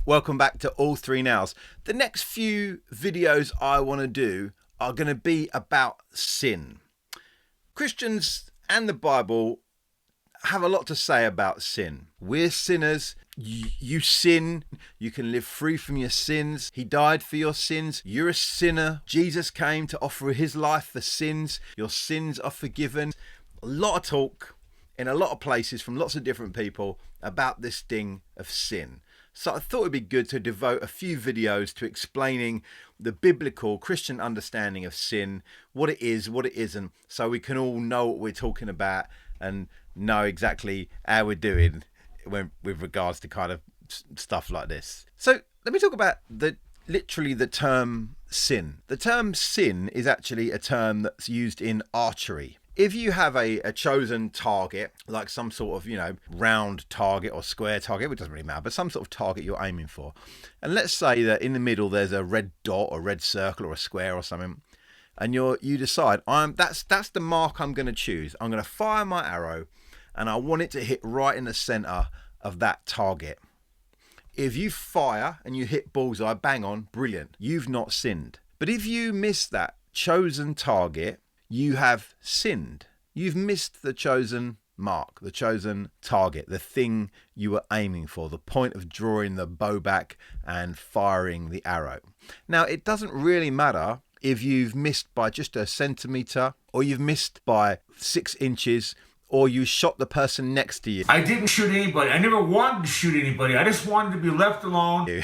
Welcome back to All Three Nows. The next few videos I want to do are going to be about sin. Christians and the Bible have a lot to say about sin. We're sinners. You sin. You can live free from your sins. He died for your sins. You're a sinner. Jesus came to offer his life for sins. Your sins are forgiven. A lot of talk in a lot of places from lots of different people about this thing of sin. So I thought it'd be good to devote a few videos to explaining the biblical Christian understanding of sin, what it is, what it isn't, so we can all know what we're talking about and know exactly how we're doing with regards to kind of stuff like this. So let me talk about literally the term sin. The term sin is actually a term that's used in archery. If you have a chosen target, like some sort of, round target or square target, it doesn't really matter, but some sort of target you're aiming for. And let's say that in the middle there's a red dot or red circle or a square or something. And you decide, that's the mark I'm going to choose. I'm going to fire my arrow and I want it to hit right in the center of that target. If you fire and you hit bullseye, bang on, brilliant. You've not sinned. But if you miss that chosen target, you have sinned. You've missed the chosen mark, the chosen target, the thing you were aiming for, the point of drawing the bow back and firing the arrow. Now, it doesn't really matter if you've missed by just a centimetre, or you've missed by 6 inches, or you shot the person next to you. I didn't shoot anybody. I never wanted to shoot anybody. I just wanted to be left alone.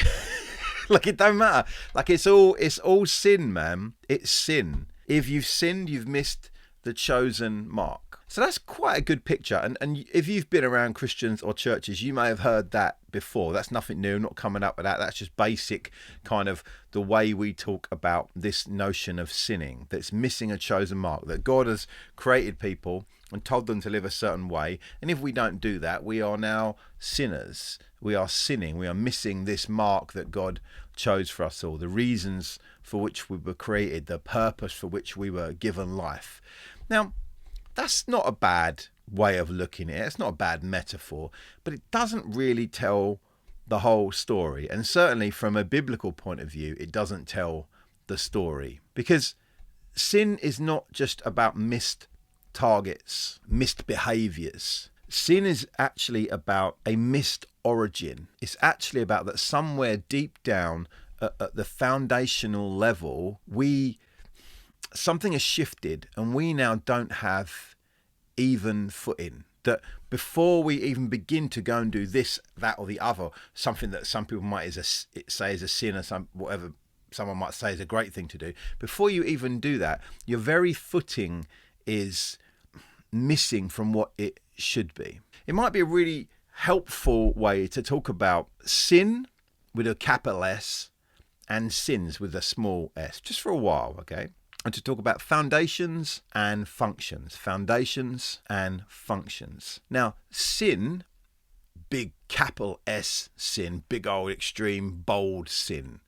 Like, it don't matter. Like, it's all sin, man. It's sin. If you've sinned, you've missed the chosen mark. So that's quite a good picture. And if you've been around Christians or churches, you may have heard that before. That's nothing new, not coming up with that. That's just basic kind of the way we talk about this notion of sinning, that's missing a chosen mark, that God has created people and told them to live a certain way. And if we don't do that, we are now sinners. We are sinning. We are missing this mark that God chose for us all, the reasons for which we were created, the purpose for which we were given life. Now, that's not a bad way of looking at it. It's not a bad metaphor, but it doesn't really tell the whole story. And certainly from a biblical point of view, it doesn't tell the story, because sin is not just about missed targets, missed behaviors. Sin is actually about a missed origin. It's actually about that somewhere deep down at the foundational level, something has shifted and we now don't have even footing. That before we even begin to go and do this, that or the other, something that some people might say is a sin, or whatever someone might say is a great thing to do, before you even do that, your very footing is missing from what it should be. It might be a really helpful way to talk about sin with a capital S and sins with a small s, just for a while, okay? And to talk about foundations and functions. Foundations and functions. Now, sin, big capital S sin, big old extreme bold sin,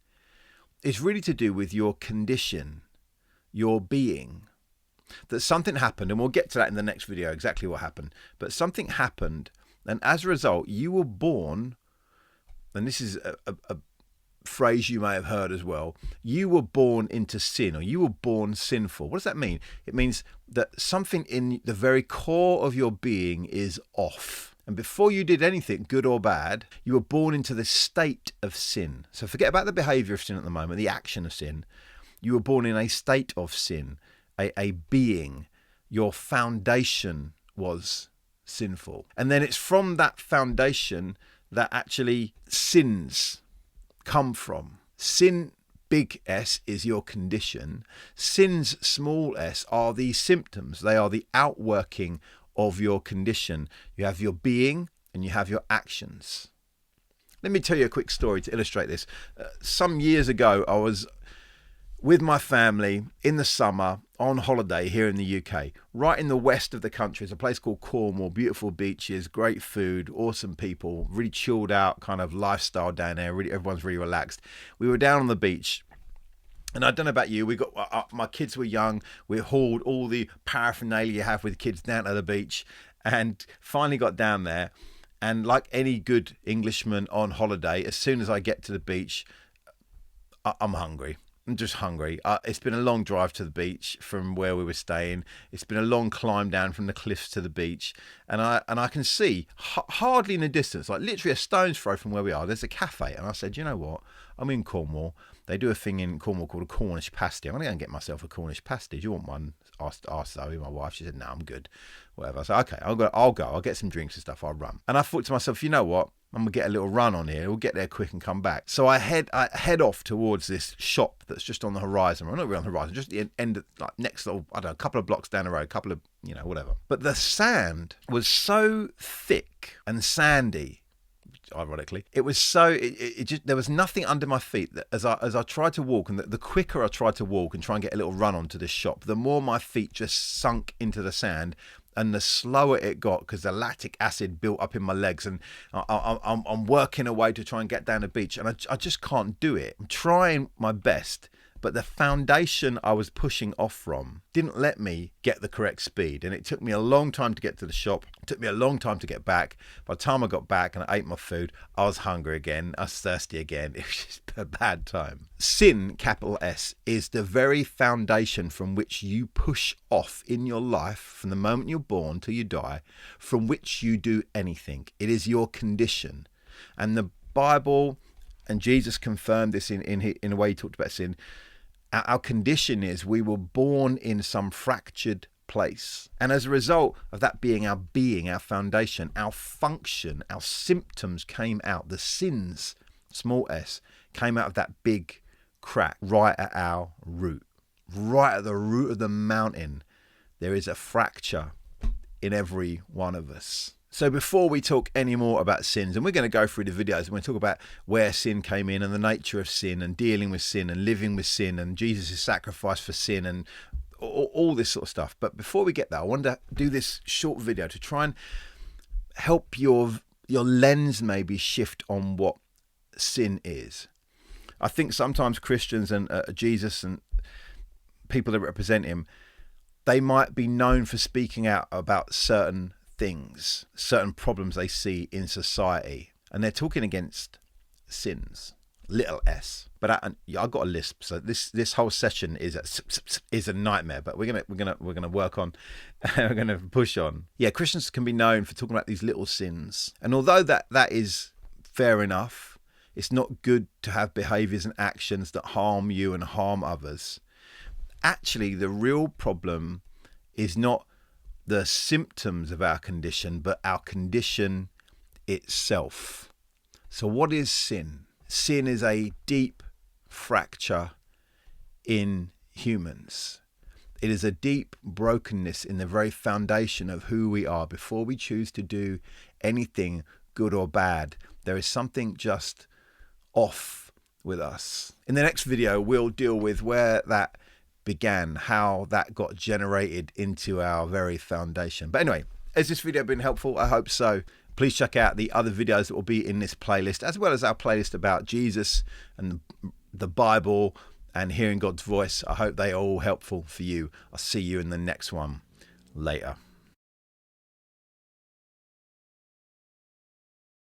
is really to do with your condition, your being. That something happened, and we'll get to that in the next video, exactly what happened. But something happened, and as a result, you were born, and this is a phrase you may have heard as well, you were born into sin, or you were born sinful. What does that mean? It means that something in the very core of your being is off. And before you did anything, good or bad, you were born into the state of sin. So forget about the behavior of sin at the moment, the action of sin. You were born in a state of sin, a being. Your foundation was sinful. And then it's from that foundation that actually sins come from. Sin, big S, is your condition. Sins, small s, are the symptoms. They are the outworking of your condition. You have your being and you have your actions. Let me tell you a quick story to illustrate this. Some years ago, I was with my family in the summer on holiday here in the UK, right in the west of the country. It's a place called Cornwall, beautiful beaches, great food, awesome people, really chilled out kind of lifestyle down there. Really, everyone's really relaxed. We were down on the beach, and I don't know about you, we got my kids were young. We hauled all the paraphernalia you have with kids down to the beach, and finally got down there. And like any good Englishman on holiday, as soon as I get to the beach, I'm hungry. I'm just hungry. It's been a long drive to the beach from where we were staying. It's been a long climb down from the cliffs to the beach, and I can see hardly in the distance, like literally a stone's throw from where we are, there's a cafe. And I said, you know what? I'm in Cornwall. They do a thing in Cornwall called a Cornish pasty. I'm going to go and get myself a Cornish pasty. Do you want one? Asked Zoe, my wife. She said, no, I'm good. Whatever. I said, okay, I'll go. I'll get some drinks and stuff. I'll run. And I thought to myself, you know what? I'm going to get a little run on here. We'll get there quick and come back. So I head off towards this shop that's just on the horizon. Well, not really on the horizon, just the end of, like, next little, I don't know, a couple of blocks down the road, a couple of, whatever. But the sand was so thick and sandy, ironically. It was so, it just, there was nothing under my feet. That as I tried to walk, and the quicker I tried to walk and try and get a little run onto this shop, the more my feet just sunk into the sand, and the slower it got, because the lactic acid built up in my legs, and I'm working away to try and get down the beach, and I just can't do it. I'm trying my best, but the foundation I was pushing off from didn't let me get the correct speed, and it took me a long time to get to the shop. It took me a long time to get back. By the time I got back and I ate my food, I was hungry again. I was thirsty again. It was just a bad time. Sin, capital S, is the very foundation from which you push off in your life from the moment you're born till you die, from which you do anything. It is your condition. And the Bible and Jesus confirmed this in a way he talked about sin. Our condition is we were born in some fractured place. And as a result of that being, our foundation, our function, our symptoms came out. The sins, small s, came out of that big crack right at our root. Right at the root of the mountain, there is a fracture in every one of us. So before we talk any more about sins, and we're going to go through the videos, and we're going to talk about where sin came in and the nature of sin and dealing with sin and living with sin and Jesus' sacrifice for sin and all this sort of stuff. But before we get there, I wanted to do this short video to try and help your lens maybe shift on what sin is. I think sometimes Christians and Jesus and people that represent him, they might be known for speaking out about certain things, certain problems they see in society, and they're talking against sins, little s. But I've got a lisp, so this whole session is a nightmare. But we're gonna work on, we're gonna push on. Yeah, Christians can be known for talking about these little sins, and although that is fair enough, it's not good to have behaviours and actions that harm you and harm others. Actually, the real problem is not the symptoms of our condition, but our condition itself. So what is sin? Sin is a deep fracture in humans. It is a deep brokenness in the very foundation of who we are. Before we choose to do anything good or bad, there is something just off with us. In the next video, we'll deal with where that began, how that got generated into our very foundation. But anyway, has this video been helpful? I hope so. Please check out the other videos that will be in this playlist, as well as our playlist about Jesus and the Bible and hearing God's voice. I hope they are all helpful for you. I'll see you in the next one. Later.